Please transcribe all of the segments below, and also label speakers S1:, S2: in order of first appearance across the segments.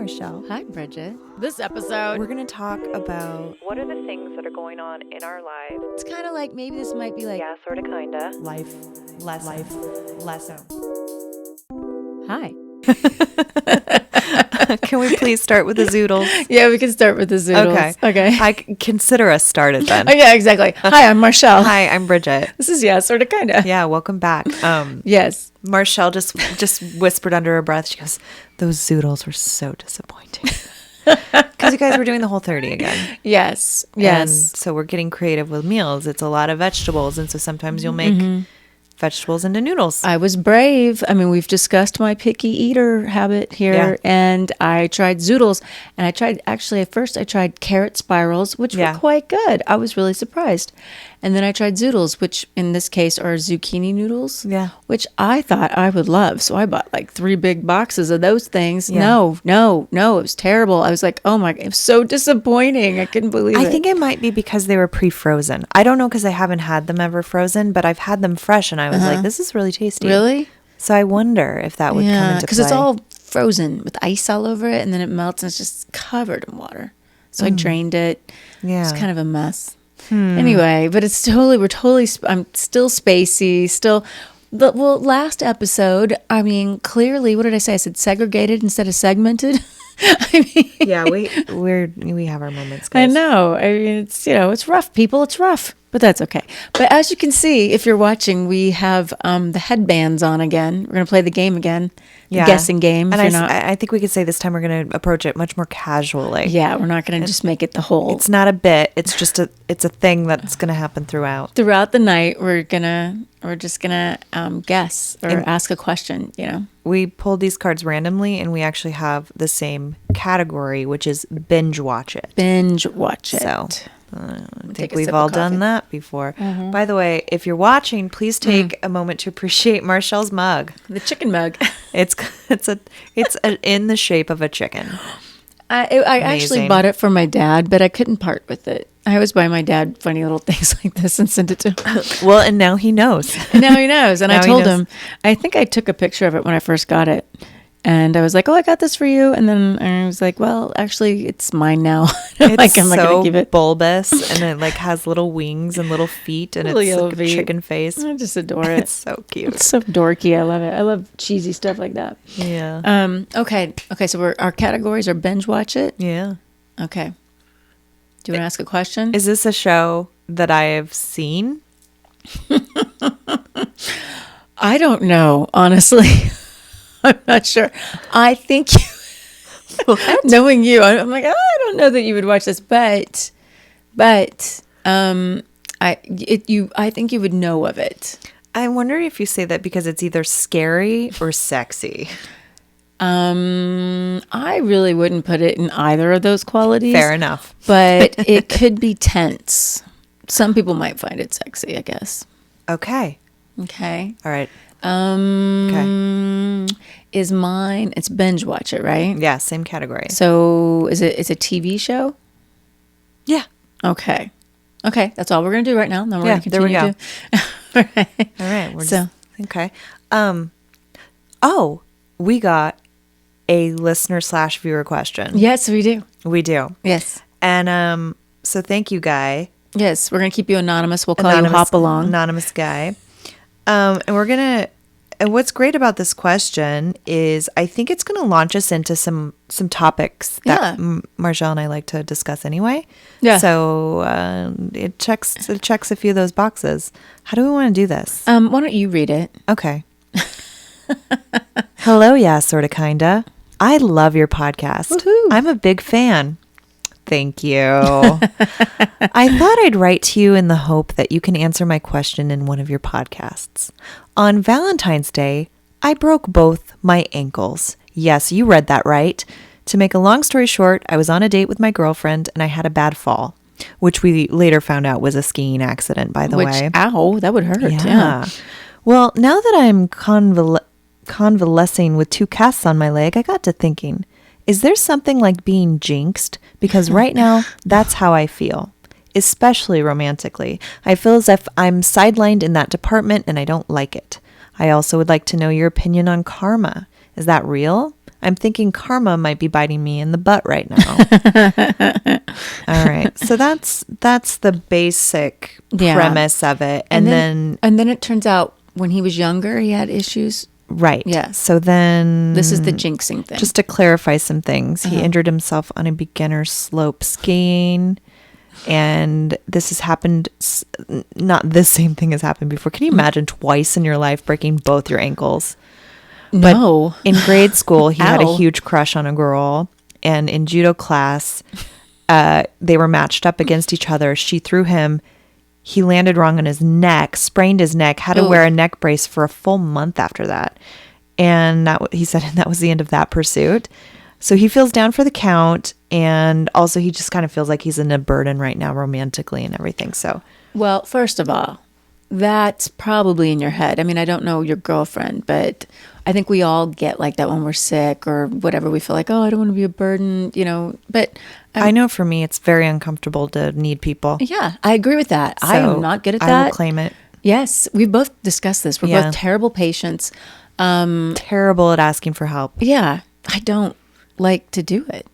S1: Marshelle.
S2: Hi, Bridget. This episode,
S1: We're going to talk about
S3: what are the things that are going on in our lives?
S2: it's kind of like maybe this might be like,
S3: Yeah, sorta, kinda.
S1: life lesson.
S2: hi.
S1: Can we please start with the zoodles?
S2: Yeah, we can start with the zoodles. Okay.
S1: I consider us started then.
S2: Oh, yeah, exactly. Hi, I'm Marshelle.
S1: Hi, I'm Bridget.
S2: This is Yeah, Sorta, Kinda.
S1: Yeah, welcome back.
S2: Yes.
S1: Marshelle just whispered under her breath. She goes, "Those zoodles were so disappointing." Because you guys were doing the Whole30 again.
S2: Yes.
S1: And
S2: Yes.
S1: so we're getting creative with meals. It's a lot of vegetables. And so sometimes you'll make vegetables into noodles.
S2: I was brave. I mean, we've discussed my picky eater habit here,
S1: Yeah.
S2: and I tried zoodles. And at first I tried carrot spirals, which
S1: Yeah.
S2: were quite good. I was really surprised. And then I tried zoodles, which in this case are zucchini noodles,
S1: Yeah.
S2: which I thought I would love. So I bought like 3 big boxes of those things.
S1: Yeah.
S2: No, it was terrible. I was like, oh my, it was so disappointing. I couldn't believe it.
S1: I think it might be because they were pre-frozen. I don't know because I haven't had them ever frozen, but I've had them fresh and I was like, this is really tasty.
S2: Really?
S1: So I wonder if that would come into play.
S2: Because it's all frozen with ice all over it, and then it melts and it's just covered in water. So I drained it.
S1: Yeah.
S2: It's kind of a mess. Anyway, but I'm still spacey, last episode, I mean, clearly, what did I say? I said segregated instead of segmented. I mean,
S1: Yeah, we have our moments,
S2: I
S1: guys.
S2: know. I mean, it's rough, people. It's rough, but that's okay. But as you can see, if you're watching, we have the headbands on again. We're going to play the game again, the guessing game.
S1: And
S2: if you're not,
S1: I think we could say this time we're going to approach it much more casually.
S2: yeah, we're not going to just make it the whole.
S1: It's not a bit. It's just it's a thing that's going to happen throughout.
S2: Throughout the night, we're just gonna guess or ask a question.
S1: We pulled these cards randomly, and we actually have the same category, which is binge watch it.
S2: Binge watch it.
S1: So I
S2: take
S1: think
S2: a
S1: we've
S2: sip
S1: all
S2: of
S1: done
S2: coffee.
S1: that before. By the way, if you're watching, please take a moment to appreciate Marcelle's mug.
S2: The chicken mug.
S1: It's in the shape of a chicken.
S2: I actually
S1: Amazing.
S2: bought it for my dad, but I couldn't part with it. I always buy my dad funny little things like this and send it to him.
S1: Well, and now he knows.
S2: And now he knows. And I
S1: Now he
S2: told
S1: knows.
S2: him, I think I took a picture of it when I first got it. And I was like, oh, I got this for you. And then I was like, well, actually, it's mine now.
S1: It's
S2: I'm not
S1: so
S2: going to give it.
S1: bulbous, and it like has little wings and little feet, and
S2: Little
S1: it's
S2: yellow
S1: like a
S2: feet.
S1: chicken face.
S2: I just adore it.
S1: It's so cute.
S2: It's so dorky. I love it. I love cheesy stuff like that.
S1: Yeah.
S2: Okay. So our categories are binge watch it.
S1: Yeah.
S2: Okay. Do you want to ask a question?
S1: Is this a show that I have seen?
S2: I don't know, honestly. I'm not sure. I think knowing you, I'm like, I don't know that you would watch this, but I think you would know of it.
S1: I wonder if you say that because it's either scary or sexy.
S2: I really wouldn't put it in either of those qualities.
S1: Fair enough.
S2: But it could be tense. Some people might find it sexy, I guess.
S1: Okay.
S2: Okay.
S1: All right.
S2: Okay. It's binge watch it, right?
S1: Yeah, same category.
S2: So it's a TV show?
S1: Yeah.
S2: Okay. That's all we're going to do right now. Then we're
S1: Yeah,
S2: going to
S1: there we
S2: continue
S1: go.
S2: All right.
S1: All right. We're
S2: So-
S1: okay. We got a listener/viewer question.
S2: Yes, we do.
S1: We do.
S2: Yes.
S1: And so thank you, Guy.
S2: Yes, we're going to keep you anonymous. We'll call you Hop Along.
S1: Anonymous Guy. And what's great about this question is I think it's going to launch us into some topics that
S2: Yeah.
S1: Marshelle and I like to discuss anyway.
S2: Yeah.
S1: So it checks a few of those boxes. How do we want to do this?
S2: Why don't you read it?
S1: Okay. Hello, yeah, sorta, kinda. I love your podcast.
S2: Woohoo.
S1: I'm a big fan. Thank you. I thought I'd write to you in the hope that you can answer my question in one of your podcasts. On Valentine's Day, I broke both my ankles. Yes, you read that right. To make a long story short, I was on a date with my girlfriend and I had a bad fall, which we later found out was a skiing accident, by the way.
S2: Ow, that would hurt. Yeah.
S1: Well, now that I'm convalescing with 2 casts on my leg, I got to thinking, is there something like being jinxed? Because right now, that's how I feel, especially romantically. I feel as if I'm sidelined in that department and I don't like it. I also would like to know your opinion on karma. Is that real? I'm thinking karma might be biting me in the butt right now. All right. So that's the basic premise of it. And then
S2: it turns out when he was younger, he had issues.
S1: right.
S2: Yeah.
S1: So then
S2: This is the jinxing thing.
S1: just to clarify some things, he injured himself on a beginner slope skiing. And this has happened, not this same thing has happened before. Can you imagine twice in your life breaking both your ankles?
S2: No.
S1: But in grade school, he had a
S2: Ow.
S1: huge crush on a girl. And in judo class, they were matched up against each other. She threw him. He landed wrong on his neck, sprained his neck, had to
S2: Ooh.
S1: wear a neck brace for a full month after that. And he said that was the end of that pursuit. So he feels down for the count. And also he just kind of feels like he's in a burden right now romantically and everything. So,
S2: Well, first of all, that's probably in your head. I mean, I don't know your girlfriend, but I think we all get like that when we're sick or whatever. We feel like, oh, I don't want to be a burden, you know, but
S1: I know for me, it's very uncomfortable to need people.
S2: yeah, I agree with that. I
S1: So
S2: am not good at
S1: I
S2: that.
S1: will claim it.
S2: Yes, we both discussed this. We're
S1: Yeah.
S2: both terrible patients.
S1: Terrible at asking for help.
S2: Yeah, I don't like to do it.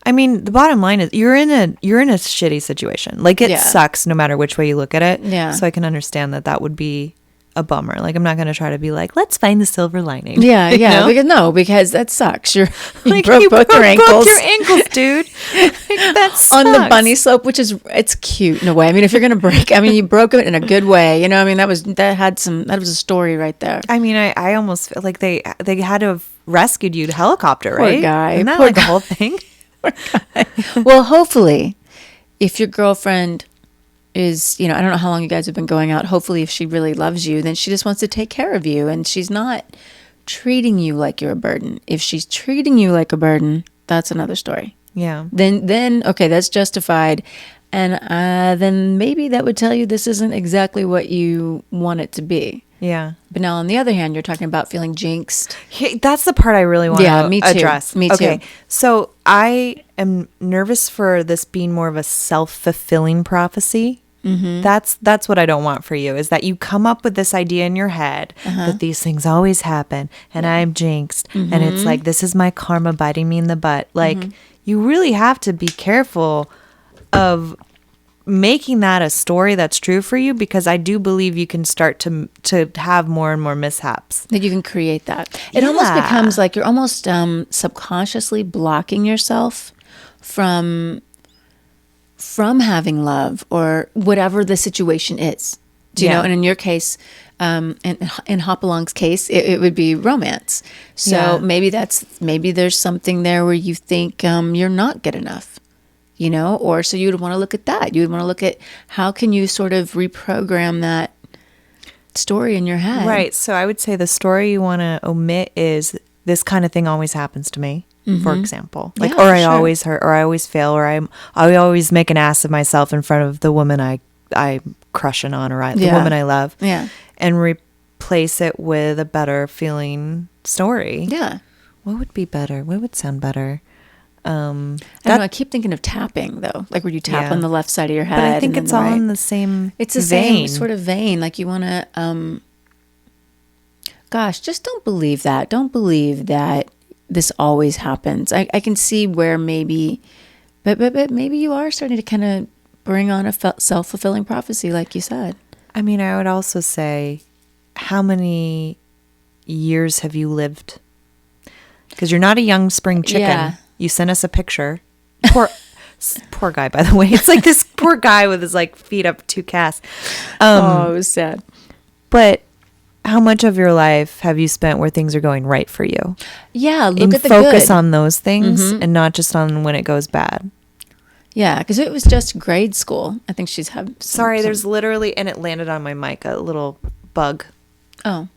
S1: I mean, the bottom line is you're in a shitty situation. Like it
S2: Yeah.
S1: sucks no matter which way you look at it.
S2: Yeah.
S1: So I can understand that would be a bummer. Like I'm not going to try to be like, let's find the silver lining.
S2: Yeah,
S1: You
S2: yeah.
S1: know?
S2: Because that sucks. You
S1: Like,
S2: broke both your ankles.
S1: Both your ankles, dude. Like, that sucks.
S2: On the bunny slope, which is it's cute in a way. I mean, if you're gonna break, I mean, you broke it in a good way. You know, I mean, that was a story right there.
S1: I mean, I almost feel like they had to have rescued you to helicopter,
S2: Poor
S1: right?
S2: guy.
S1: Isn't that
S2: Poor
S1: like
S2: guy.
S1: the whole thing?
S2: Well, hopefully, if your girlfriend is, you know, I don't know how long you guys have been going out. Hopefully, if she really loves you, then she just wants to take care of you, and she's not treating you like you're a burden. If she's treating you like a burden, that's another story.
S1: Yeah.
S2: Then okay, that's justified, and then maybe that would tell you this isn't exactly what you want it to be.
S1: Yeah.
S2: But now, on the other hand, you're talking about feeling jinxed.
S1: That's the part I really want
S2: Yeah,
S1: to
S2: me too.
S1: address.
S2: Me too.
S1: Okay. So I am nervous for this being more of a self-fulfilling prophecy. Mm-hmm. That's what I don't want for you, is that you come up with this idea in your head that these things always happen and I'm jinxed. And it's like, this is my karma biting me in the butt. Like you really have to be careful of making that a story that's true for you, because I do believe you can start to have more and more mishaps.
S2: That you can create that. It almost
S1: Yeah.
S2: becomes like you're almost subconsciously blocking yourself from having love or whatever the situation is. Do you
S1: Yeah.
S2: know? And in your case, in Hopalong's case, it would be romance. So
S1: Yeah.
S2: maybe there's something there where you think you're not good enough. You know, or so you'd want to look at that. You would want to look at how can you sort of reprogram that story in your head.
S1: Right. So I would say the story you want to omit is this kind of thing always happens to me, for example. Like,
S2: Yeah,
S1: or I
S2: sure.
S1: always hurt, or I always fail, or I always make an ass of myself in front of the woman I'm crushing on, or the
S2: Yeah.
S1: woman I love.
S2: Yeah.
S1: And replace it with a better feeling story.
S2: Yeah.
S1: What would be better? What would sound better?
S2: I don't know. I keep thinking of tapping though, like where you tap
S1: Yeah.
S2: on the left side of your head.
S1: But I think
S2: and then
S1: it's
S2: the
S1: all
S2: right.
S1: in the same
S2: It's the
S1: vein.
S2: same sort of vein. Like you want to, gosh, just don't believe that. Don't believe that this always happens. I can see where maybe, but maybe you are starting to kind of bring on a self-fulfilling prophecy, like you said.
S1: I mean, I would also say, how many years have you lived? Because you're not a young spring chicken.
S2: Yeah.
S1: You sent us a picture. Poor guy, by the way. It's like this poor guy with his like feet up two casts.
S2: It was sad.
S1: But how much of your life have you spent where things are going right for you?
S2: Yeah, look
S1: And
S2: at the
S1: focus
S2: good.
S1: on those things and not just on when it goes bad.
S2: Yeah, because it was just grade school. I think she's had.
S1: Sorry, there's literally, and it landed on my mic, a little bug.
S2: Oh,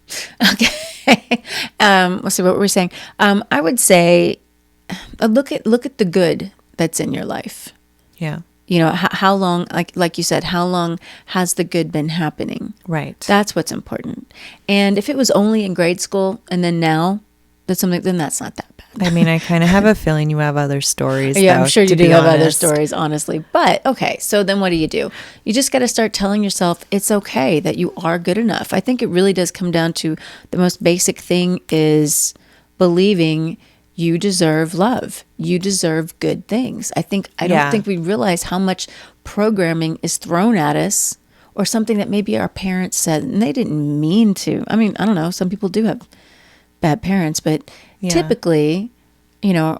S2: okay. Let's see what we're saying. I would say, look at the good that's in your life.
S1: Yeah.
S2: You know, how long, like you said, how long has the good been happening?
S1: Right.
S2: That's what's important. And if it was only in grade school and then now, then that's not that bad.
S1: I mean, I kind of have a feeling you have other stories.
S2: Yeah,
S1: though,
S2: I'm sure you
S1: to
S2: do
S1: be
S2: have other
S1: honest.
S2: stories, honestly. But okay, so then what do? You just got to start telling yourself it's okay that you are good enough. I think it really does come down to the most basic thing is believing you deserve love. You deserve good things. I don't think we realize how much programming is thrown at us, or something that maybe our parents said and they didn't mean to. I mean, I don't know. Some people do have bad parents, but typically,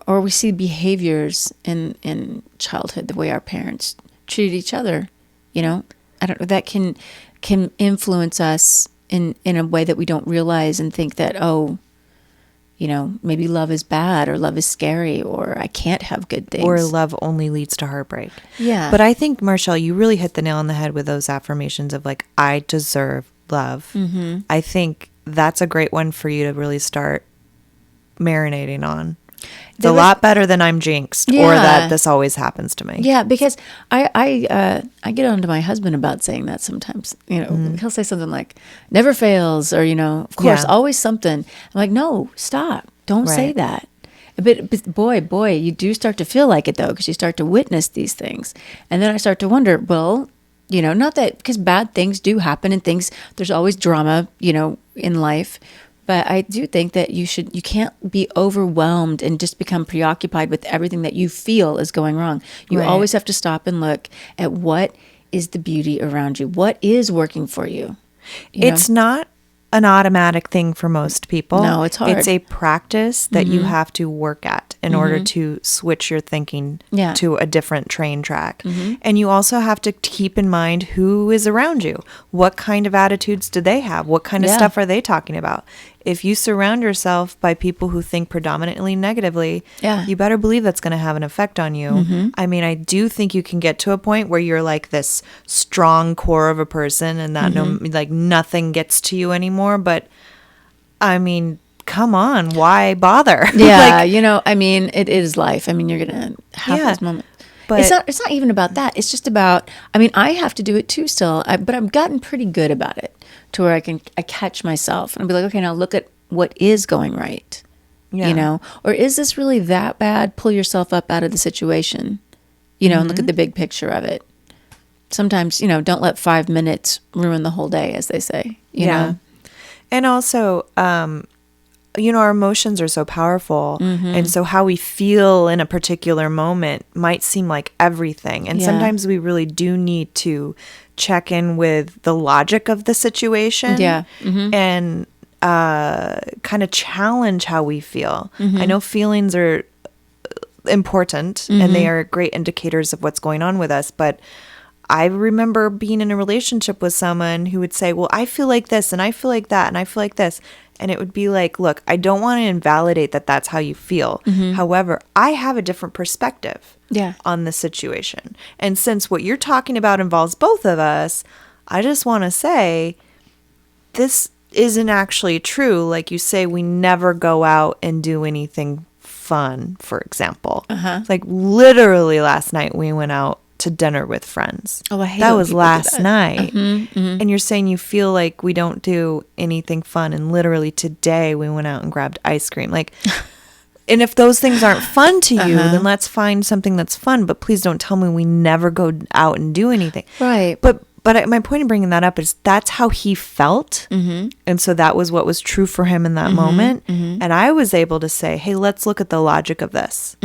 S2: or we see behaviors in childhood, the way our parents treat each other, I don't know, that can influence us in a way that we don't realize, and think that, maybe love is bad, or love is scary, or I can't have good things.
S1: Or love only leads to heartbreak.
S2: Yeah.
S1: But I think, Marshelle, you really hit the nail on the head with those affirmations of like, I deserve love. Mm-hmm. I think that's a great one for you to really start marinating on. It's a lot better than I'm jinxed, or that this always happens to me.
S2: Yeah, because I get on to my husband about saying that sometimes. He'll say something like, never fails, or, of course, always something. I'm like, no, stop. Don't say that. But boy, you do start to feel like it, though, because you start to witness these things. And then I start to wonder, well, not that, because bad things do happen, and there's always drama, in life. But I do think that you can't be overwhelmed and just become preoccupied with everything that you feel is going wrong. You always have to stop and look at what is the beauty around you. What is working for you?
S1: It's not an automatic thing for most people.
S2: No, it's hard.
S1: It's a practice that you have to work at in order to switch your thinking to a different train track. And you also have to keep in mind who is around you. What kind of attitudes do they have? What kind of stuff are they talking about? If you surround yourself by people who think predominantly negatively, you better believe that's going to have an effect on you. I mean, I do think you can get to a point where you're like this strong core of a person, and that nothing gets to you anymore. But I mean, come on, why bother?
S2: Yeah, I mean, it is life. I mean, you're going to have those moments. But it's not even about that. It's just about, I mean, I have to do it too still, but I've gotten pretty good about it, to where I catch myself and I'll be like, okay, now look at what is going right, or is this really that bad? Pull yourself up out of the situation, and look at the big picture of it. Sometimes, don't let 5 minutes ruin the whole day, as they say, you know?
S1: And also, our emotions are so powerful. And so how we feel in a particular moment might seem like everything. And sometimes we really do need to check in with the logic of the situation and kind of challenge how we feel. I know feelings are important and they are great indicators of what's going on with us, but I remember being in a relationship with someone who would say, well, I feel like this and I feel like that and I feel like this. And it would be like, look, I don't want to invalidate that that's how you feel. However, I have a different perspective on the situation. And since what you're talking about involves both of us, I just want to say this isn't actually true. Like you say, we never go out and do anything fun, for example. Like literally last night we went out to dinner with friends.
S2: Oh, I hate
S1: that
S2: when
S1: was
S2: people do
S1: last
S2: that.
S1: night. And you're saying you feel like we don't do anything fun, and literally today we went out and grabbed ice cream. Like, and if those things aren't fun to you, then let's find something that's fun. But please don't tell me we never go out and do anything.
S2: Right.
S1: But my point in bringing that up is that's how he felt, and so that was what was true for him in that moment. And I was able to say, hey, let's look at the logic of this.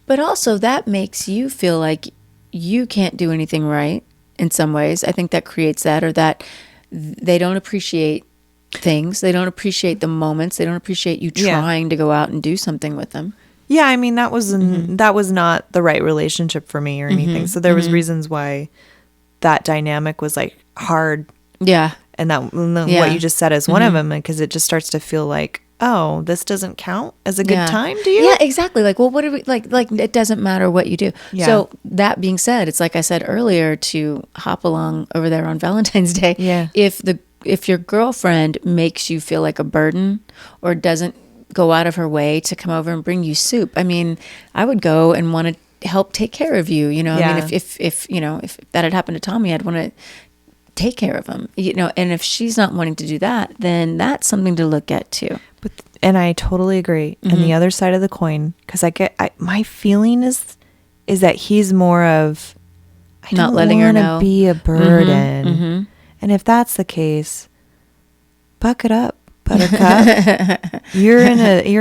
S2: But also that makes you feel like you can't do anything right in some ways. I think that creates that, or that they don't appreciate things. They don't appreciate the moments. They don't appreciate you trying to go out and do something with them.
S1: Yeah, I mean, that was not the right relationship for me or anything. So there was reasons why that dynamic was like hard. Yeah. And what you just said is one of them, because it just starts to feel like, oh, this doesn't count as a good time to you?
S2: Yeah, exactly. Like, well, what do we like it doesn't matter what you do. Yeah. So that being said, it's like I said earlier, to hop along over there on Valentine's Day. Yeah. If your girlfriend makes you feel like a burden, or doesn't go out of her way to come over and bring you soup, I mean, I would go and want to help take care of you. I mean, if that had happened to Tommy, I'd want to take care of him, and if she's not wanting to do that, then that's something to look at too.
S1: And I totally agree. And the other side of the coin, because my feeling is that he's more of, I
S2: not
S1: don't
S2: letting her
S1: want
S2: know,
S1: to be a burden. And if that's the case, buck it up. Buttercup, you're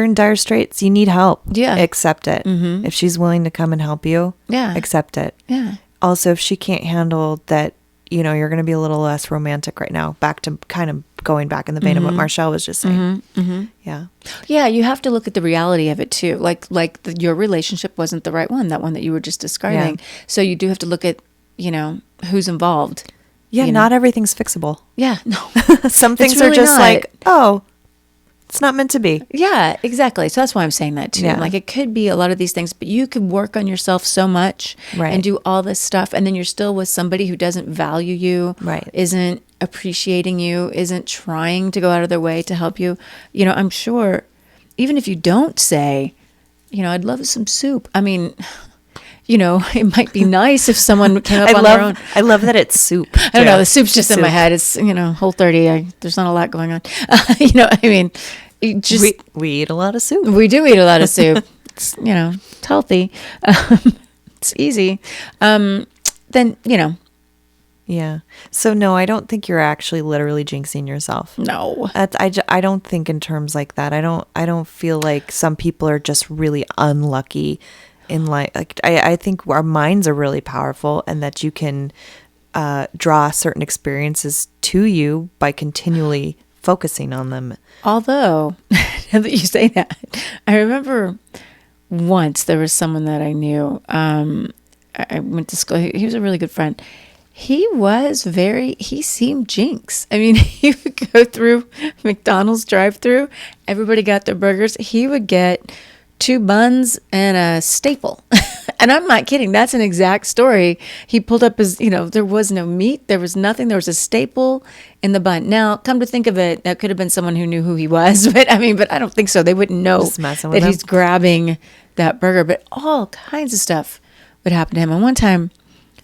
S1: in dire straits. You need help.
S2: Yeah.
S1: Accept it. If she's willing to come and help you,
S2: Yeah.
S1: accept it.
S2: Yeah.
S1: Also, if she can't handle that, you're going to be a little less romantic right now, back to kind of going back in the vein of what Marshelle was just saying. Yeah.
S2: Yeah, you have to look at the reality of it too. Your relationship wasn't the right one, that one that you were just describing.
S1: Yeah.
S2: So you do have to look at, who's involved.
S1: Yeah, not everything's fixable.
S2: Yeah, no.
S1: Some things
S2: really
S1: are just
S2: not.
S1: like, oh, it's not meant to be.
S2: Yeah, exactly. So that's why I'm saying that too.
S1: Yeah.
S2: Like it could be a lot of these things, but you could work on yourself so much
S1: Right.
S2: and do all this stuff. And then you're still with somebody who doesn't value you,
S1: Right.
S2: isn't appreciating you, isn't trying to go out of their way to help you. I'm sure even if you don't say, I'd love some soup. I mean, it might be nice if someone came up on their own.
S1: I love that it's soup.
S2: I don't know. The soup's just in my head. It's, Whole30. There's not a lot going on.
S1: We eat a lot of soup.
S2: We do eat a lot of soup. It's healthy. It's easy. Then.
S1: Yeah. So no, I don't think you're actually literally jinxing yourself.
S2: No.
S1: I don't think in terms like that. I don't feel like some people are just really unlucky in life. Like I think our minds are really powerful, and that you can draw certain experiences to you by continually focusing on them.
S2: Although, now that you say that, I remember once there was someone that I knew. I went to school. He was a really good friend. He seemed jinxed. I mean, he would go through McDonald's drive-thru. Everybody got their burgers. He would get 2 buns and a staple. And I'm not kidding. That's an exact story. He pulled up his, there was no meat. There was nothing. There was a staple in the bun. Now, come to think of it, that could have been someone who knew who he was. But I don't think so. They wouldn't know
S1: Just messing with
S2: that
S1: him.
S2: he's grabbing that burger. But all kinds of stuff would happen to him. And one time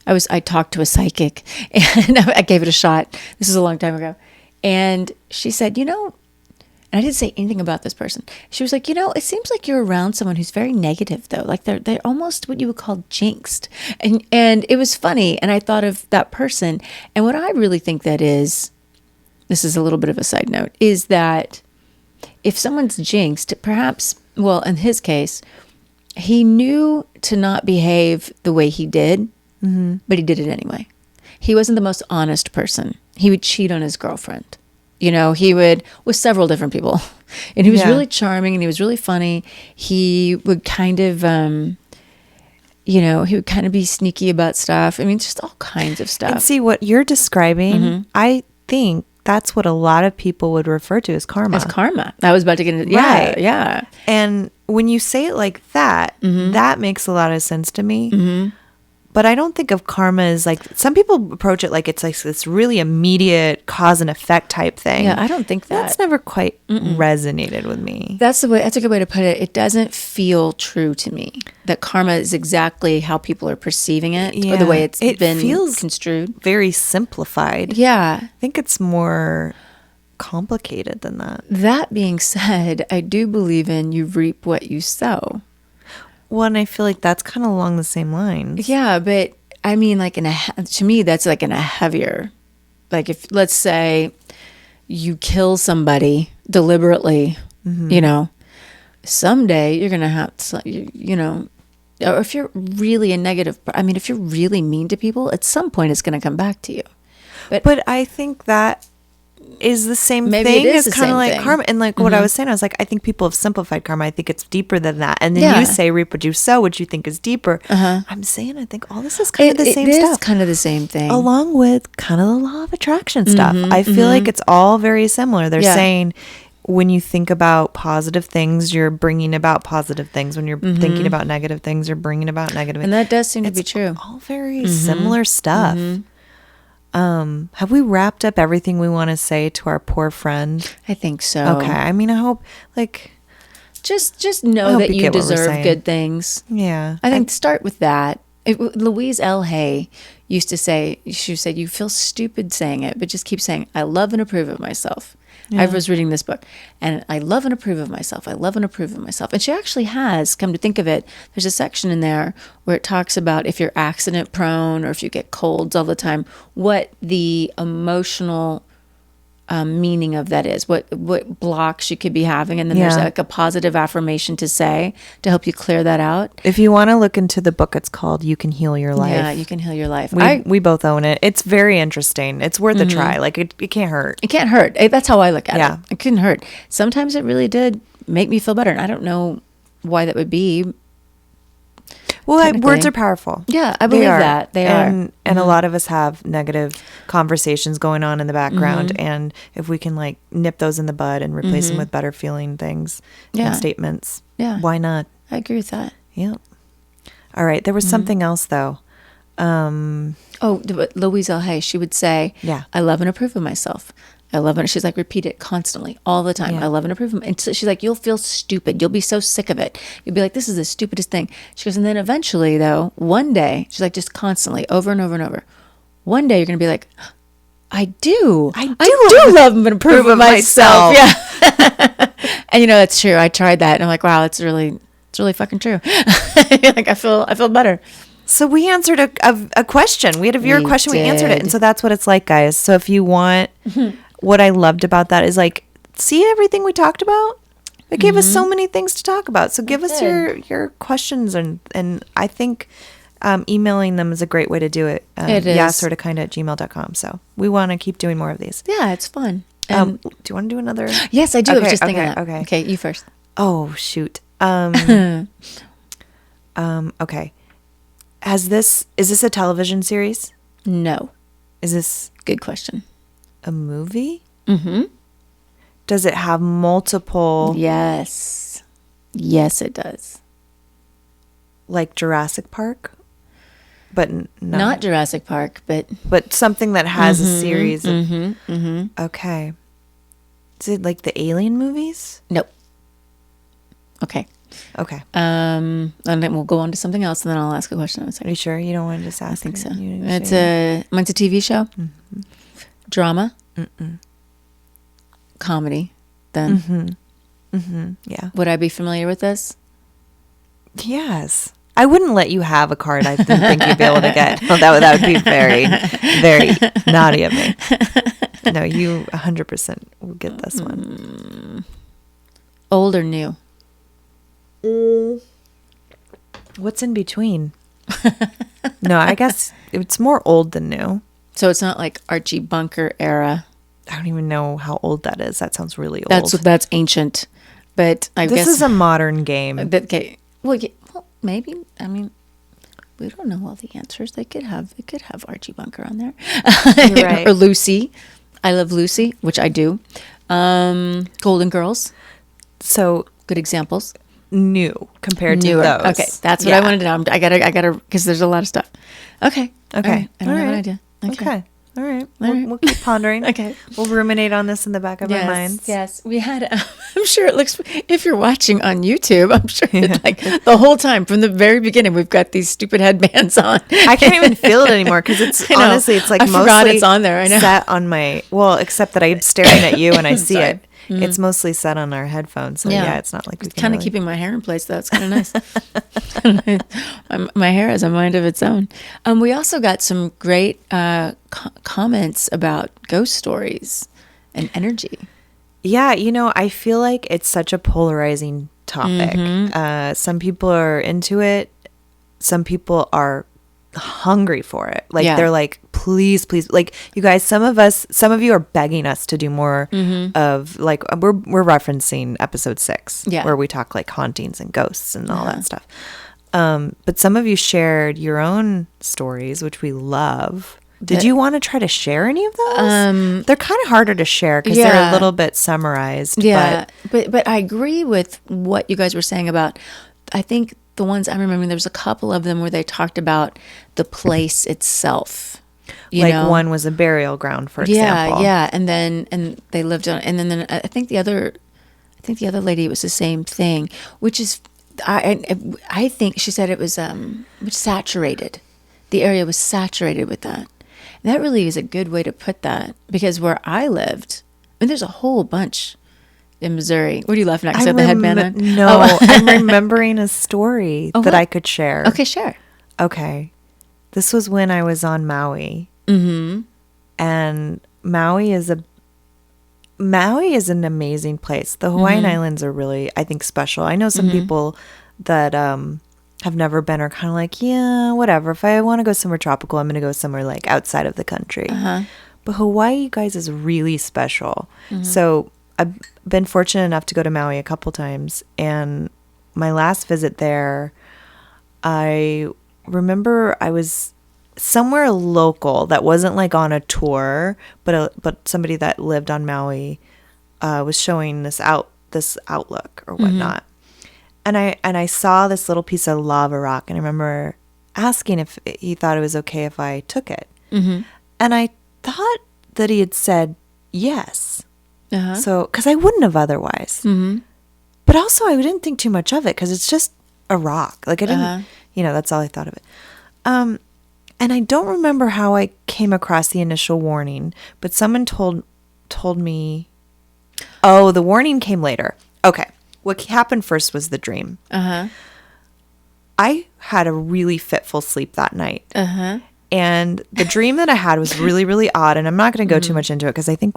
S2: I talked to a psychic and I gave it a shot. This is a long time ago. And she said, and I didn't say anything about this person. She was like, it seems like you're around someone who's very negative though. Like they're almost what you would call jinxed. And it was funny. And I thought of that person. And what I really think that is, this is a little bit of a side note, is that if someone's jinxed, perhaps, well, in his case, he knew to not behave the way he did, but he did it anyway. He wasn't the most honest person. He would cheat on his girlfriend. He would, with several different people. And he was really charming and he was really funny. He would kind of, he would kind of be sneaky about stuff. I mean, just all kinds of stuff.
S1: And see, what you're describing, I think that's what a lot of people would refer to as karma.
S2: As karma. I was about to get into, yeah,
S1: Right.
S2: yeah.
S1: And when you say it like that, that makes a lot of sense to me. But I don't think of karma as like, some people approach it like it's like this really immediate cause and effect type thing.
S2: Yeah, I don't think that.
S1: That's never quite resonated with me.
S2: That's a good way to put it. It doesn't feel true to me that karma is exactly how people are perceiving it or the way it feels construed.
S1: Very simplified.
S2: Yeah.
S1: I think it's more complicated than that.
S2: That being said, I do believe in you reap what you sow.
S1: Well, and I feel like that's kind of along the same lines.
S2: Yeah, but I mean, like to me, that's like in a heavier, like if, let's say you kill somebody deliberately, someday you're going to have to, or if you're really a negative, if you're really mean to people, at some point it's going to come back to you.
S1: But I think that is the same
S2: Maybe
S1: thing.
S2: it is
S1: It's
S2: the
S1: kind of
S2: same
S1: like
S2: thing.
S1: karma. And like what I was saying, I was like, I think people have simplified karma. I think it's deeper than that. And then you say reproduce sow, which you think is deeper. I'm saying I think all this is kind of the same stuff.
S2: It is kind of the same thing.
S1: Along with kind of the law of attraction stuff. I feel like it's all very similar. They're saying when you think about positive things, you're bringing about positive things. When you're thinking about negative things, you're bringing about negative.
S2: And that does seem to be true.
S1: All very similar stuff. Have we wrapped up everything we want to say to our poor friend?
S2: I think so.
S1: Okay. I mean, I hope
S2: just know that you
S1: get what we're
S2: deserve
S1: saying.
S2: good things.
S1: Yeah.
S2: I think start with that. Louise L. Hay used to say, she said, you feel stupid saying it, but just keep saying, I love and approve of myself. I was reading this book and I love and approve of myself. I love and approve of myself. And she actually has, come to think of it, there's a section in there where it talks about if you're accident prone or if you get colds all the time, what the emotional meaning of that is, what blocks you could be having, and then there's
S1: Yeah.
S2: like a positive affirmation to say to help you clear that out.
S1: If you want to look into the book, it's called You Can Heal Your Life.
S2: Yeah, you can heal your life.
S1: We both own it. It's very interesting. It's worth a try. Like it can't hurt.
S2: It can't hurt. That's how I look at
S1: Yeah.
S2: it. It couldn't hurt. Sometimes it really did make me feel better, and I don't know why that would be.
S1: Well,
S2: Technically.
S1: words are powerful.
S2: Yeah, I believe that. They are.
S1: And a lot of us have negative conversations going on in the background. And if we can like nip those in the bud and replace them with better feeling things
S2: Yeah.
S1: and statements,
S2: Yeah.
S1: why not?
S2: I agree with that.
S1: Yeah. All right. There was something else though.
S2: Louise L. Hay, she would say,
S1: Yeah.
S2: I love and approve of myself. I love it. She's like, repeat it constantly, all the time.
S1: Yeah.
S2: I love and approve of myself. And so she's like, you'll feel stupid. You'll be so sick of it. You'll be like, this is the stupidest thing. She goes, and then eventually, though, one day, she's like, just constantly, over and over and over. One day, you're going to be like, I do love and approve of myself. Yeah. And that's true. I tried that, and I'm like, wow, it's really fucking true. Like, I feel better.
S1: So we answered a question. We had a viewer question. We answered it.
S2: did.
S1: And so that's what it's like, guys. So if you want, what I loved about that is like, see everything we talked about? It gave us so many things to talk about. So give us your questions. And I think emailing them is a great way to do it.
S2: It is.
S1: yeahsortakinda@gmail.com. So we want to keep doing more of these.
S2: Yeah, it's fun.
S1: Do you want to do another?
S2: Yes, I do. I was just thinking
S1: okay,
S2: that.
S1: okay.
S2: Okay, you first.
S1: Oh, shoot. Okay. Is this a television series?
S2: No.
S1: Is this
S2: Good question.
S1: a movie?
S2: Mm-hmm.
S1: Does it have multiple,
S2: Yes. Yes, it does.
S1: like Jurassic Park? But
S2: Not Jurassic Park, but
S1: something that has a series of,
S2: mm-hmm.
S1: okay. Is it like the Alien movies?
S2: Nope. Okay.
S1: Okay.
S2: And then we'll go on to something else, and then I'll ask a question in a
S1: Are
S2: second.
S1: you sure you don't want to just ask?
S2: I think so.
S1: You
S2: Mine's a TV show.
S1: Mm-hmm.
S2: Drama. Comedy. Then
S1: Yeah.
S2: would I be familiar with this?
S1: Yes. I wouldn't let you have a card I didn't think you'd be able to get. Oh, that would be very, very naughty of me. No, you 100% will get this one.
S2: Old or new?
S1: What's in between? No, I guess it's more old than new.
S2: So it's not like Archie Bunker era.
S1: I don't even know how old that is. That sounds really old.
S2: That's ancient. But I guess
S1: This is a modern game.
S2: okay. Well, maybe. I mean, we don't know all the answers. They could have Archie Bunker on there.
S1: You're right.
S2: Or Lucy. I love Lucy, which I do. Golden Girls.
S1: So
S2: Good examples.
S1: new compared
S2: Newer.
S1: to those.
S2: Okay, that's what I wanted to know. I gotta, because there's a lot of stuff. Okay.
S1: Okay.
S2: All right. I don't
S1: All
S2: have an
S1: right.
S2: idea.
S1: Okay. All right.
S2: All right.
S1: We'll keep pondering.
S2: Okay.
S1: We'll ruminate on this in the back of our minds.
S2: Yes, we had. I'm sure it looks. If you're watching on YouTube, I'm sure it's like the whole time from the very beginning, we've got these stupid headbands on.
S1: I can't even feel it anymore because it's
S2: I know.
S1: honestly, it's like
S2: I forgot
S1: mostly
S2: it's on there. I know.
S1: set on my, well, except that I'm staring at you and I see
S2: Sorry.
S1: it. It's mostly set on our headphones. So yeah, it's not like we
S2: It's
S1: can
S2: kind of
S1: really-
S2: keeping my hair in place, though. It's kind of nice. my hair has a mind of its own. We also got some great comments about ghost stories and energy.
S1: Yeah, I feel like it's such a polarizing topic. Some people are into it. Some people are hungry for it. Like they're like, please, like you guys, some of you are begging us to do more of like, we're referencing episode 6 where we talk like hauntings and ghosts and all that stuff. But some of you shared your own stories, which we love. Did you want to try to share any of those? They're kind of harder to share because they're a little bit summarized.
S2: Yeah, but I agree with what you guys were saying about, I think the ones I'm remembering, there was a couple of them where they talked about the place itself. You know?
S1: One was a burial ground, for example.
S2: Yeah, and they lived on, and then I think the other lady, it was the same thing, which is, I think she said it was saturated. The area was saturated with that. And that really is a good way to put that, because where I lived, I mean, there's a whole bunch in Missouri. What are you laughing at? 'Cause I have the headband on?
S1: No, I'm remembering a story that
S2: what?
S1: I could share.
S2: Okay, sure.
S1: Okay. This was when I was on Maui. Mm-hmm. And Maui is Maui is an amazing place. The Hawaiian Islands are really, I think, special. I know some people that have never been are kind of like, yeah, whatever. If I want to go somewhere tropical, I'm going to go somewhere like outside of the country. But Hawaii, you guys, is really special. So I've been fortunate enough to go to Maui a couple times. And my last visit there, I remember I was somewhere local that wasn't like on a tour, but somebody that lived on Maui was showing this outlook or whatnot. And I saw this little piece of lava rock, and I remember asking if he thought it was okay if I took it. And I thought that he had said yes. So, because I wouldn't have otherwise. But also, I didn't think too much of it because it's just a rock. Like I didn't, that's all I thought of it. And I don't remember how I came across the initial warning, but someone told me, oh, the warning came later. Okay. What happened first was the dream. I had a really fitful sleep that night. And the dream that I had was really, really odd. And I'm not going to go too much into it because I think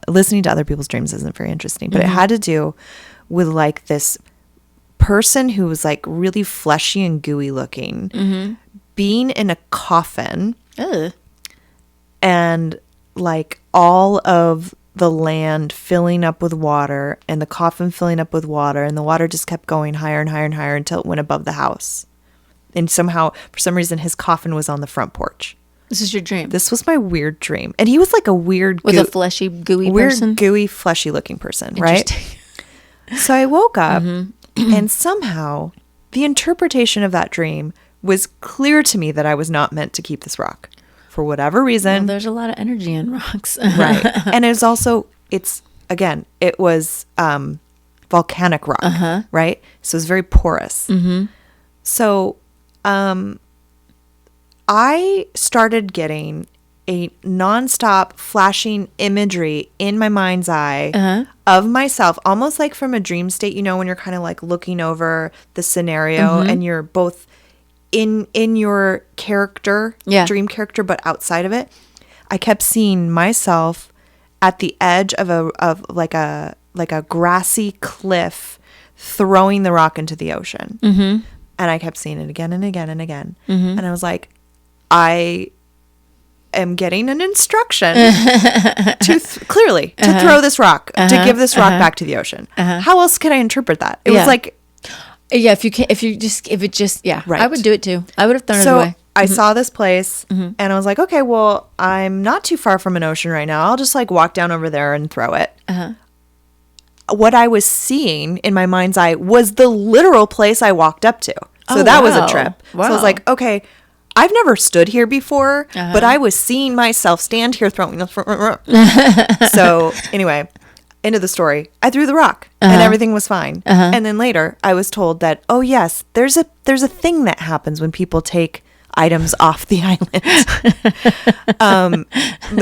S1: listening to other people's dreams isn't very interesting. But it had to do with like this person who was like really fleshy and gooey looking, being in a coffin. And like all of the land filling up with water and the coffin filling up with water, and the water just kept going higher and higher and higher until it went above the house. And somehow, for some reason, his coffin was on the front porch.
S2: This is your dream.
S1: This was my weird dream. And he was like a weird...
S2: With a fleshy, gooey person?
S1: Weird, gooey, fleshy looking person, right? So I woke up and somehow the interpretation of that dream was clear to me that I was not meant to keep this rock. For whatever reason.
S2: Well, there's a lot of energy in rocks.
S1: Right. And it was volcanic rock, right? So it was very porous. So I started getting a nonstop flashing imagery in my mind's eye of myself, almost like from a dream state, when you're kind of like looking over the scenario and you're both in your character, dream character, but outside of it. I kept seeing myself at the edge of a grassy cliff throwing the rock into the ocean. And I kept seeing it again and again and again. And I was like, I am getting an instruction to throw this rock, to give this rock back to the ocean. How else can I interpret that? It was like,
S2: yeah, right. I would do it too. I would have thrown it away.
S1: I saw this place and I was like, okay, well, I'm not too far from an ocean right now. I'll just like walk down over there and throw it. What I was seeing in my mind's eye was the literal place I walked up to. So that was a trip. So I was like, okay, I've never stood here before, but I was seeing myself stand here throwing. So anyway, end of the story. I threw the rock and everything was fine. And then later I was told that, oh yes, there's a thing that happens when people take items off the island,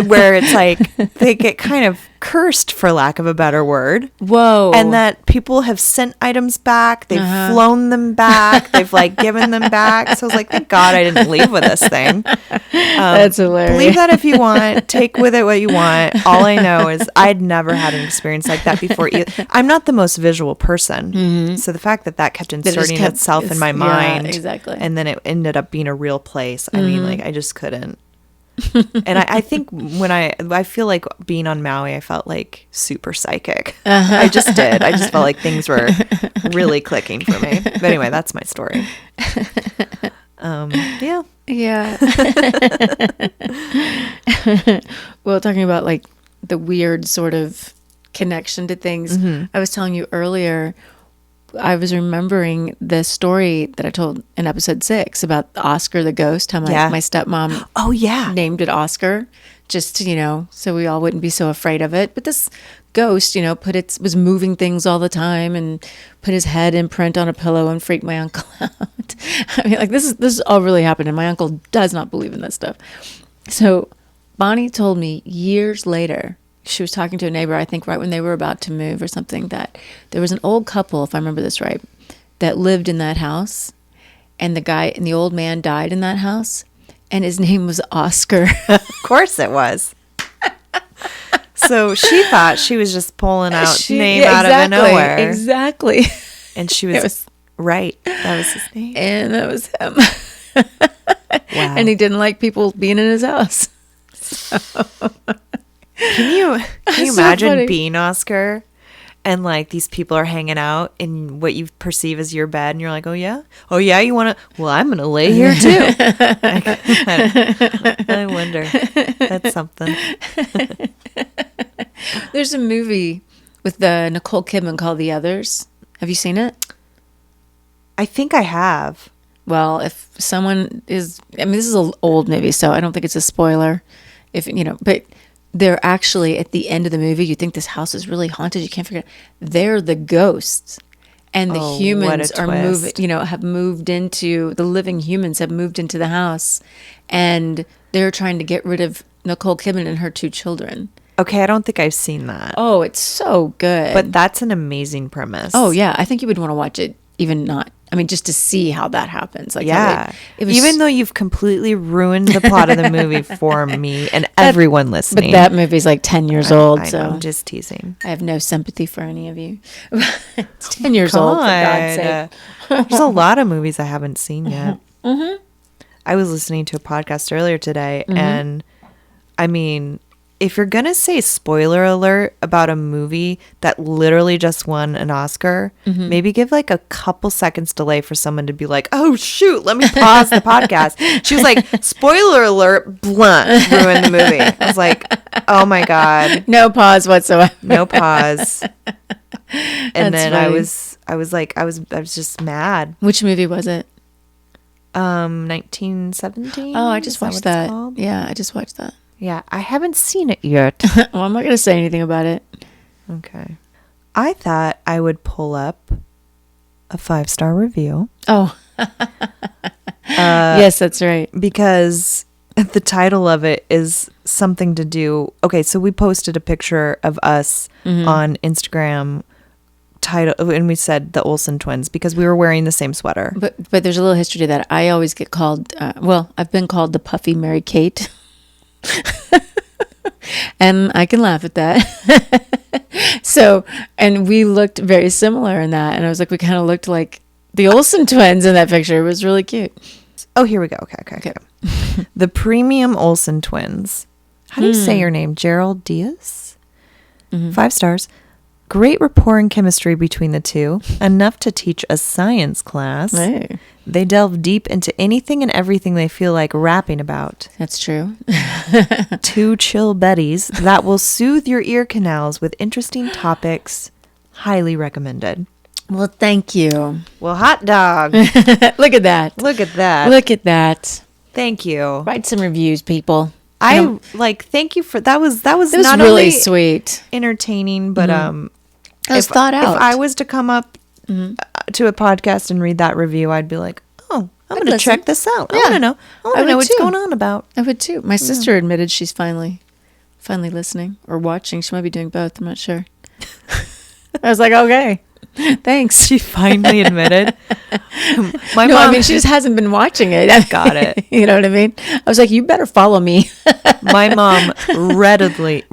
S1: where it's like they get kind of cursed, for lack of a better word.
S2: Whoa.
S1: And that people have sent items back, they've flown them back, they've like given them back. So I was like, thank God I didn't leave with this thing.
S2: That's hilarious.
S1: Believe that if you want, take with it what you want. All I know is I'd never had an experience like that before either. I'm not the most visual person. So the fact that kept inserting itself in my mind,
S2: exactly.
S1: and then it ended up being a real place. I mean, like I just couldn't. And I think when I feel like being on Maui, I felt like super psychic. I just did. I just felt like things were really clicking for me. But anyway, that's my story. Yeah.
S2: Well, talking about like the weird sort of connection to things, I was telling you earlier, I was remembering the story that I told in episode 6 about Oscar the ghost, how my stepmom named it Oscar, just to, so we all wouldn't be so afraid of it. But this ghost, was moving things all the time and put his head imprint on a pillow and freaked my uncle out. I mean, like this all really happened, and my uncle does not believe in that stuff. So Bonnie told me years later, she was talking to a neighbor, I think right when they were about to move or something, that there was an old couple, if I remember this right, that lived in that house, and the old man died in that house, and his name was Oscar.
S1: Of course it was. So she thought she was just pulling out name out
S2: exactly,
S1: of nowhere.
S2: Exactly.
S1: And she was right. That was his name.
S2: And that was him.
S1: Wow.
S2: And he didn't like people being in his house.
S1: Can you
S2: So
S1: imagine
S2: funny.
S1: being Oscar and like these people are hanging out in what you perceive as your bed and you're like, oh yeah, you want to, well, I'm gonna lay here too. I wonder. That's something.
S2: There's a movie with Nicole Kidman called The Others. Have you seen it?
S1: I think I have.
S2: Well, if someone is, I mean, this is an old movie, so I don't think it's a spoiler. If you know, but they're actually at the end of the movie. You think this house is really haunted. You can't figure it. They're the ghosts, and the
S1: Oh,
S2: humans
S1: what a
S2: are
S1: twist.
S2: moving. You know, have moved into the living humans have moved into the house, and they're trying to get rid of Nicole Kidman and her 2 children.
S1: Okay, I don't think I've seen that.
S2: Oh, it's so good.
S1: But that's an amazing premise.
S2: oh yeah, I think you would want to watch it. Even not. I mean, just to see how that happens. Like, how
S1: Yeah.
S2: it was,
S1: Even though you've completely ruined the plot of the movie for me and everyone
S2: but
S1: listening.
S2: that movie's like 10 years old,
S1: I
S2: so
S1: know, I'm just teasing.
S2: I have no sympathy for any of you. It's 10 years old, for God's sake.
S1: There's a lot of movies I haven't seen yet.
S2: Mm-hmm.
S1: I was listening to a podcast earlier today, and I mean, if you're going to say spoiler alert about a movie that literally just won an Oscar, maybe give like a couple seconds delay for someone to be like, oh, shoot, let me pause the podcast. She was like, spoiler alert, blunt, ruined the movie. I was like, oh my God.
S2: No pause whatsoever.
S1: No pause. And
S2: That's
S1: then
S2: funny.
S1: I was just mad.
S2: Which movie was it?
S1: 1917.
S2: Oh, I just
S1: Is what
S2: watched
S1: it's
S2: that.
S1: called?
S2: Yeah, I just watched that.
S1: Yeah, I haven't seen it yet.
S2: Well, I'm not going to say anything about it.
S1: Okay. I thought I would pull up a 5-star review
S2: Oh, yes, that's right.
S1: because the title of it is something to do. Okay, so we posted a picture of us on Instagram title and we said the Olsen twins because we were wearing the same sweater.
S2: But there's a little history to that. I always get called, I've been called the puffy Mary Kate. And I can laugh at that. So, and we looked very similar in that. And I was like, we kind of looked like the Olsen twins in that picture. It was really cute.
S1: Oh, here we go. Okay. The premium Olsen twins. How do you say your name? Gerald Diaz? 5 stars. Great rapport and chemistry between the two. Enough to teach a science class.
S2: Hey,
S1: They delve deep into anything and everything they feel like rapping about.
S2: that's true.
S1: 2 chill Bettys that will soothe your ear canals with interesting topics. Highly recommended.
S2: Well, thank you.
S1: Well, hot dog.
S2: Look at that.
S1: Look at that.
S2: Look at that.
S1: Thank you.
S2: Write some reviews, people.
S1: I like thank you for that was
S2: It was
S1: not
S2: really
S1: only
S2: sweet.
S1: entertaining, but
S2: It was thought out.
S1: If I was to come up to a podcast and read that review, I'd be like, "Oh, I'm going to
S2: listen.
S1: check this out. I
S2: Yeah.
S1: want to know. I want
S2: I
S1: to know
S2: would
S1: what's
S2: too.
S1: going on about."
S2: I would too. My sister admitted she's finally listening or watching. She might be doing both. I'm not sure. I was like, okay, thanks.
S1: She finally admitted. My
S2: No,
S1: mom.
S2: I mean, she just hasn't been watching it.
S1: Got it.
S2: You know what I mean? I was like, you better follow me.
S1: My mom readily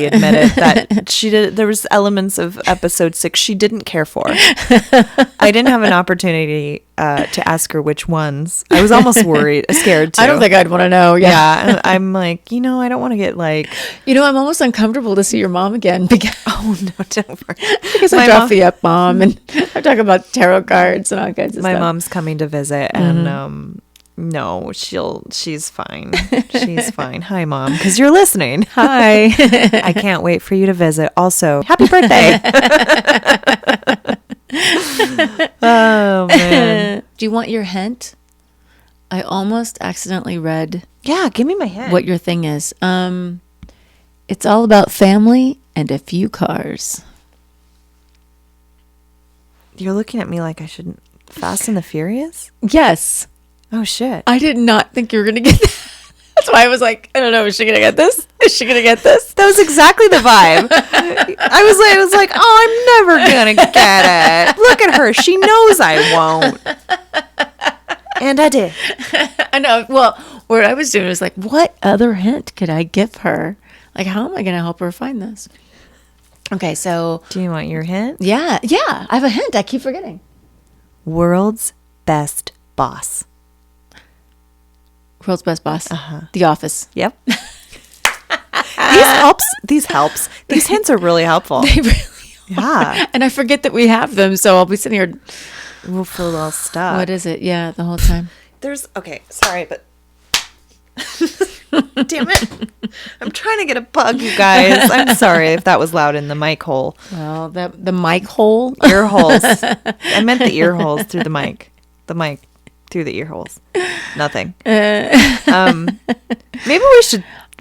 S1: admitted that she did. There was elements of episode 6 she didn't care for. I didn't have an opportunity to ask her which ones. I was almost scared too.
S2: I don't think I'd want to know.
S1: Yeah, I'm like, I don't want to get like,
S2: You know, I'm almost uncomfortable to see your mom again because
S1: no, don't worry.
S2: because I
S1: My
S2: dropped
S1: mom-
S2: the F-bomb and I'm talking about tarot cards and all kinds of
S1: My
S2: stuff.
S1: mom's coming to visit, and no, she's fine. She's fine. Hi, Mom, because you're listening.
S2: Hi.
S1: I can't wait for you to visit. Also, happy birthday. Oh man.
S2: Do you want your hint? I almost accidentally read
S1: Yeah, give me my hand.
S2: what your thing is. It's all about family and a few cars.
S1: You're looking at me like I shouldn't. Fast and the Furious?
S2: Yes.
S1: Oh shit.
S2: I did not think you were going to get that. That's why I was like, I don't know. Is she going to get this? Is she going to get this?
S1: That was exactly the vibe. I was like, oh, I'm never gonna get it. Look at her. She knows I won't. And I did.
S2: I know. Well, what I was doing was like, what other hint could I give her? Like, how am I going to help her find this? Okay, so
S1: Do you want your hint?
S2: yeah, I have a hint. I keep forgetting.
S1: World's best boss.
S2: World's Best Boss. The Office.
S1: Yep. These hints are really helpful.
S2: They really
S1: Yeah.
S2: And I forget that we have them, so I'll be sitting here.
S1: We'll feel all stuck.
S2: What is it? Yeah, the whole time.
S1: Okay, sorry, but damn it. I'm trying to get a bug, you guys. I'm sorry if that was loud in the mic hole.
S2: Well, the mic hole.
S1: Ear holes. I meant the ear holes through the mic. The mic through the ear holes. Nothing.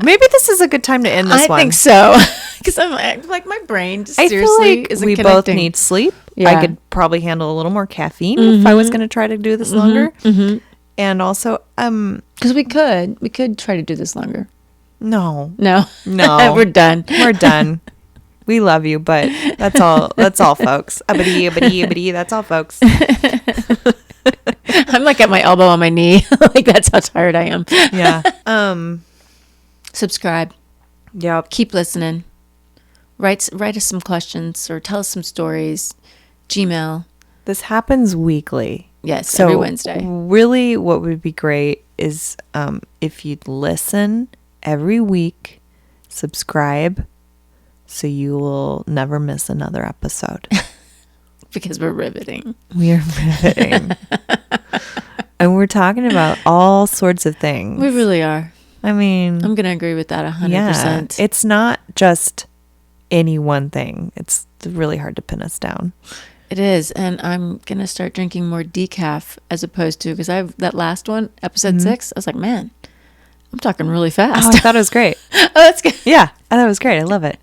S1: Maybe this is a good time to end this one.
S2: I think so. Because I'm like my brain just
S1: I feel
S2: seriously
S1: like
S2: isn't
S1: we
S2: connecting.
S1: both need sleep.
S2: Yeah.
S1: I could probably handle a little more caffeine if I was going to try to do this longer. And also,
S2: Because we could try to do this longer.
S1: no,
S2: No, we're done.
S1: We're done. We love you, but that's all. That's all, folks. Abadi, that's all, folks.
S2: I'm like at my elbow on my knee. Like that's how tired I am.
S1: Yeah.
S2: Subscribe.
S1: Yep.
S2: Keep listening. Write us some questions or tell us some stories. Gmail.
S1: This happens weekly.
S2: Yes,
S1: So
S2: every Wednesday.
S1: really, what would be great is if you'd listen every week, subscribe, so you will never miss another episode.
S2: Because we're riveting.
S1: We are riveting. And we're talking about all sorts of things.
S2: We really are.
S1: I mean,
S2: I'm going to agree with that 100%.
S1: yeah, it's not just any one thing. It's really hard to pin us down.
S2: It is. And I'm going to start drinking more decaf as opposed to, because that last one, episode 6, I was like, man, I'm talking really fast.
S1: Oh, I thought it was great.
S2: Oh, that's good.
S1: Yeah, I thought it was great. I love it.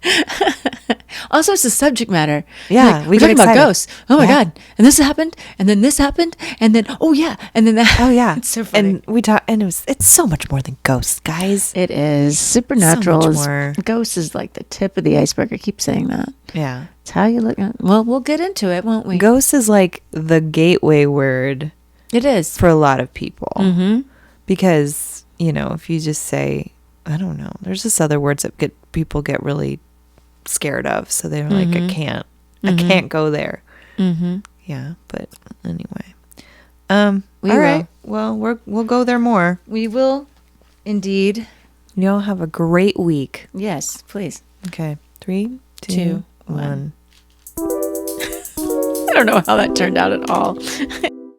S2: Also, it's the subject matter.
S1: Yeah,
S2: Like,
S1: we
S2: we're
S1: get
S2: talking about
S1: excited.
S2: ghosts. Oh my
S1: Yeah.
S2: God. And this happened. And then this happened. And then, oh yeah. And then that.
S1: Oh yeah,
S2: It's so funny.
S1: And we talk, and it's so much more than ghosts, guys.
S2: It is. Supernatural
S1: So much
S2: is,
S1: more.
S2: ghosts is like the tip of the iceberg. I keep saying that.
S1: Yeah,
S2: It's how you look at. Well, we'll get into it, won't we?
S1: ghosts is like the gateway word
S2: It is.
S1: for a lot of people.
S2: Mm-hmm.
S1: Because, if you just say, I don't know, there's just other words that people get really scared of, so they're like, I can't go there.
S2: Mm-hmm.
S1: Yeah, but anyway,
S2: We
S1: all right, well, we'll go there more.
S2: We will indeed.
S1: Y'all have a great week.
S2: Yes, please.
S1: Okay, 3, 2,
S2: 2,
S1: 1.
S2: I don't know how that turned out at all.